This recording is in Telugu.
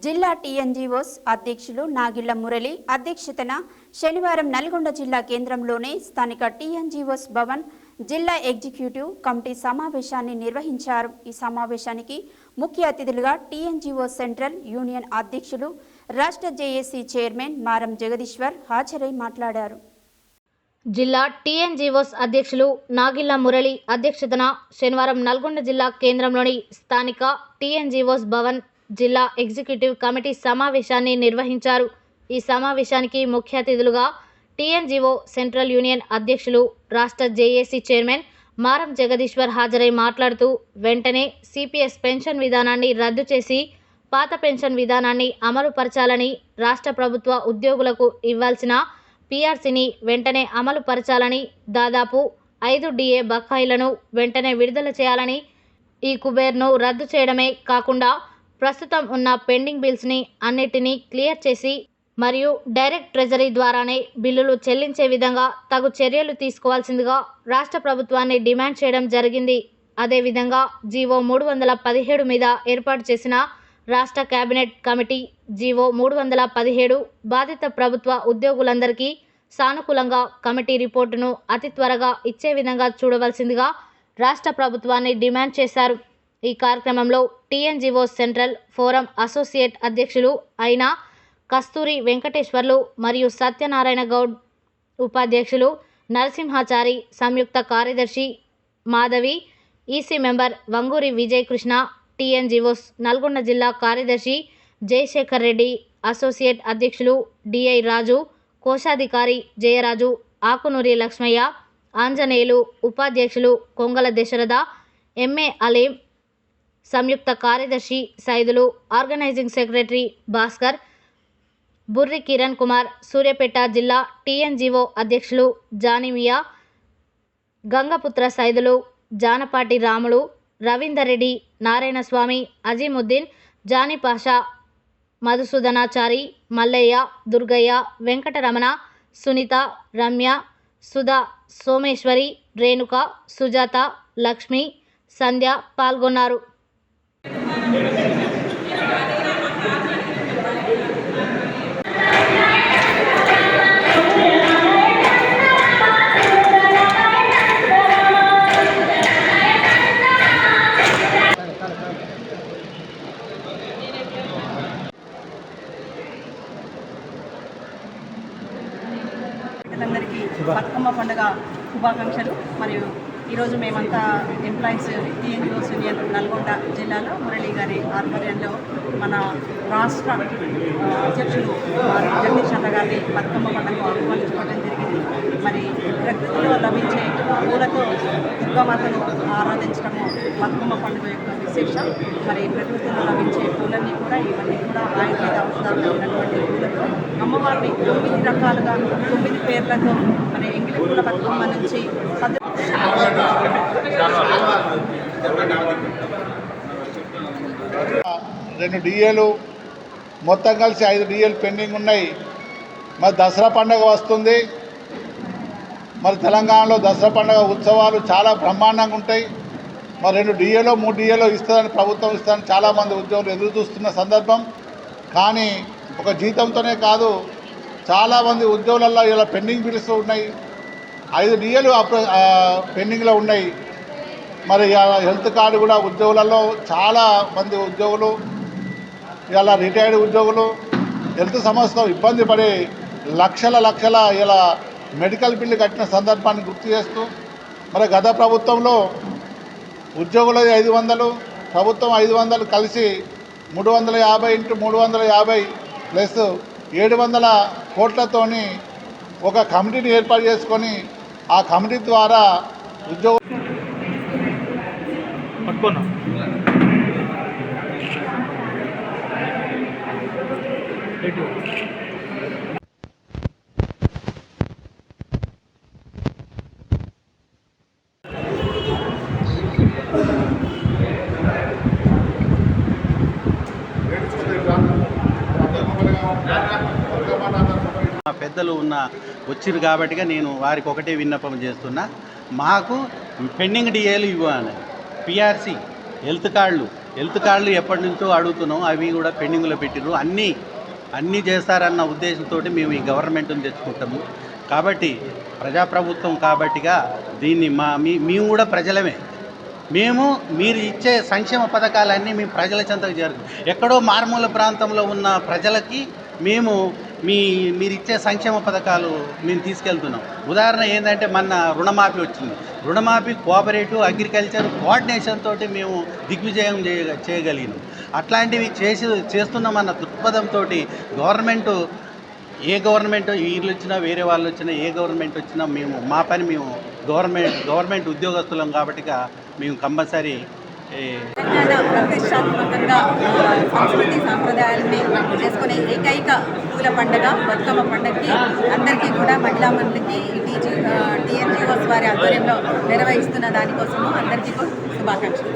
జిల్లా టీఎన్జీఓస్ అధ్యక్షులు నాగిళ్ల మురళి అధ్యక్షతన శనివారం నల్గొండ జిల్లా కేంద్రంలోని స్థానిక టీఎన్జీఓస్ భవన్ జిల్లా ఎగ్జిక్యూటివ్ కమిటీ సమావేశాన్ని నిర్వహించారు। ఈ సమావేశానికి ముఖ్య అతిథులుగా టీఎన్జీఓ సెంట్రల్ యూనియన్ అధ్యక్షులు రాష్ట్ర జేఏసీ చైర్మన్ మారం జగదీశ్వర్ హాజరై మాట్లాడారు। జిల్లా టీఎన్జీఓస్ అధ్యక్షులు నాగిళ్ల మురళి అధ్యక్షతన శనివారం నల్గొండ జిల్లా కేంద్రంలోని స్థానిక టీఎన్జీఓస్ భవన్ జిల్లా ఎగ్జిక్యూటివ్ కమిటీ సమావేశాన్ని నిర్వహించారు। ఈ సమావేశానికి ముఖ్య అతిథులుగా టీఎన్జీఓ సెంట్రల్ యూనియన్ అధ్యక్షులు రాష్ట్ర జేఏసీ చైర్మన్ మారం జగదీశ్వర్ హాజరై మాట్లాడుతూ వెంటనే సిపిఎస్ పెన్షన్ విధానాన్ని రద్దు చేసి పాత పెన్షన్ విధానాన్ని అమలు పరచాలని, రాష్ట్ర ప్రభుత్వ ఉద్యోగులకు ఇవ్వాల్సిన పీఆర్సీని వెంటనే అమలు పరచాలని, దాదాపు 5 డిఏ బకాయిలను వెంటనే విడుదల చేయాలని, ఈ కుబేర్ను రద్దు చేయడమే కాకుండా ప్రస్తుతం ఉన్న పెండింగ్ బిల్స్ని అన్నిటినీ క్లియర్ చేసి మరియు డైరెక్ట్ ట్రెజరీ ద్వారానే బిల్లులు చెల్లించే విధంగా తగు చర్యలు తీసుకోవాల్సిందిగా రాష్ట్ర ప్రభుత్వాన్ని డిమాండ్ చేయడం జరిగింది। అదేవిధంగా జీవో 317 మీద ఏర్పాటు చేసిన రాష్ట్ర కేబినెట్ కమిటీ జీవో 317 బాధిత ప్రభుత్వ ఉద్యోగులందరికీ సానుకూలంగా కమిటీ రిపోర్టును అతి త్వరగా ఇచ్చే విధంగా చూడవలసిందిగా రాష్ట్ర ప్రభుత్వాన్ని డిమాండ్ చేశారు। ఈ కార్యక్రమంలో టీఎన్జీఓ సెంట్రల్ ఫోరం అసోసియేట్ అధ్యక్షులు అయిన కస్తూరి వెంకటేశ్వర్లు మరియు సత్యనారాయణ గౌడ్, ఉపాధ్యక్షులు నరసింహాచారి, సంయుక్త కార్యదర్శి Madhavi, EC member Vanguri Vijay Krishna, TNGOs Nalgonda జిల్లా కార్యదర్శి జయశేఖర్ రెడ్డి, అసోసియేట్ అధ్యక్షులు డిఐ రాజు, కోశాధికారి జయరాజు, ఆకునూరి లక్ష్మయ్య, ఆంజనేయులు, ఉపాధ్యక్షులు కొంగల దశరథ, ఎంఏ అలీం, సంయుక్త కార్యదర్శి సైదులు, ఆర్గనైజింగ్ సెక్రటరీ భాస్కర్, బుర్రి కిరణ్ కుమార్, సూర్యాపేట జిల్లా టీఎన్జీఓ అధ్యక్షులు జానిమియా, గంగపుత్ర సైదులు, జానపాటి రాములు, రవీందర్ రెడ్డి, నారాయణస్వామి, అజీముద్దీన్, జానీ పాషా, మధుసూదనాచారి, మల్లయ్య, దుర్గయ్య, వెంకటరమణ, సునీత, రమ్య, సుధా, సోమేశ్వరి, రేణుక, సుజాత, లక్ష్మి, సంధ్య పాల్గొన్నారు। అందరికీ బతుకమ్మ పండుగ శుభాకాంక్షలు। మరియు ఈరోజు మేమంతా ఎంప్లాయీస్ టీఎన్జీఓస్ యూనియన్ నల్గొండ జిల్లాలో మురళి గారి ఆధ్వర్యంలో మన రాష్ట్ర అధ్యక్షులు జగదీష్ అన్న గారిని బతుకమ్మ పండుగకు ఆహ్వానించుకోవడం జరిగింది। మరి ప్రకృతిలో లభించే పూలతో దుర్గామాతను ఆరాధించడము బతుకమ్మ పండుగ యొక్క విశేషం। మరి ప్రకృతిలో లభించే పూలన్నీ కూడా ఇవన్నీ కూడా ఆయుర్వేద ఔషధాలు ఉన్నటువంటి పూలతో అమ్మవారిని 9 రకాలుగా 9 పేర్లతో మరి ఎంగిలి పూల బతుకమ్మ నుంచి 2 డిఏలు మొత్తం కలిసి 5 డిఏలు పెండింగ్ ఉన్నాయి। మరి దసరా పండుగ వస్తుంది। మరి తెలంగాణలో దసరా పండుగ ఉత్సవాలు చాలా బ్రహ్మాండంగా ఉంటాయి। మరి 2 డిఏలో 3 డిఏలో ఇస్తుందని ప్రభుత్వం ఇస్తుందని చాలామంది ఉద్యోగులు ఎదురు చూస్తున్న సందర్భం। కానీ ఒక జీతంతోనే కాదు, చాలామంది ఉద్యోగులలో ఇలా పెండింగ్ బిల్స్ ఉన్నాయి। 5 డిఏలు పెండింగ్లో ఉన్నాయి। మరి హెల్త్ కార్డు కూడా ఉద్యోగులలో చాలా మంది ఉద్యోగులు ఇలా రిటైర్డ్ ఉద్యోగులు హెల్త్ సమస్యతో ఇబ్బంది పడి లక్షల ఇలా మెడికల్ బిల్లు కట్టిన సందర్భాన్ని గుర్తు చేస్తూ మరి గత ప్రభుత్వంలో ఉద్యోగులది 500, ప్రభుత్వం 500 కలిసి 350 × 350 ప్లస్ 700 కోట్లతోని ఒక కమిటీని ఏర్పాటు చేసుకొని ఆ కమిటీ ద్వారా ఉద్యోగ పెద్దలు వచ్చిరు కాబట్టి నేను వారికి ఒకటే విన్నపం చేస్తున్నా, మాకు పెండింగ్ డిఏలు ఇవ్వాలి, పిఆర్సీ, హెల్త్ కార్డులు హెల్త్ కార్డులు ఎప్పటి నుంచో అడుగుతున్నాం, అవి కూడా పెండింగ్లో పెట్టిరు. అన్నీ చేస్తారన్న ఉద్దేశంతో మేము ఈ గవర్నమెంట్ని తెచ్చుకుంటాము. కాబట్టి ప్రజాప్రభుత్వం కాబట్టిగా దీన్ని మేము కూడా ప్రజలమే. మీరు ఇచ్చే సంక్షేమ పథకాలన్నీ మేము ప్రజల చెంతకు చేరుతాం. ఎక్కడో మారుమూల ప్రాంతంలో ఉన్న ప్రజలకి మీరు ఇచ్చే సంక్షేమ పథకాలు మేము తీసుకెళ్తున్నాం. ఉదాహరణ ఏంటంటే మన రుణమాఫీ వచ్చింది. రుణమాఫీ కోఆపరేటివ్ అగ్రికల్చర్ కోఆర్డినేషన్ తోటి మేము దిగ్విజయం చేయగలిగినాం. అట్లాంటివి చేస్తున్నామన్న దృక్పథంతో ఏ గవర్నమెంట్ వీళ్ళు వచ్చినా వేరే వాళ్ళు వచ్చినా ఏ గవర్నమెంట్ వచ్చినా మా పని మేము గవర్నమెంట్ ఉద్యోగస్తులం కాబట్టి మేము కంపల్సరీ తెలంగాణ ప్రతిష్టాత్మకంగా సంస్కృతి సాంప్రదాయాలని చేసుకునే ఏకైక పూల పండుగ బతుకమ్మ పండుగకి అందరికీ కూడా మహిళా మండలికి టీఎన్జిఓస్ వారి ఆధ్వర్యంలో నిర్వహిస్తున్న దానికోసము అందరికీ శుభాకాంక్షలు.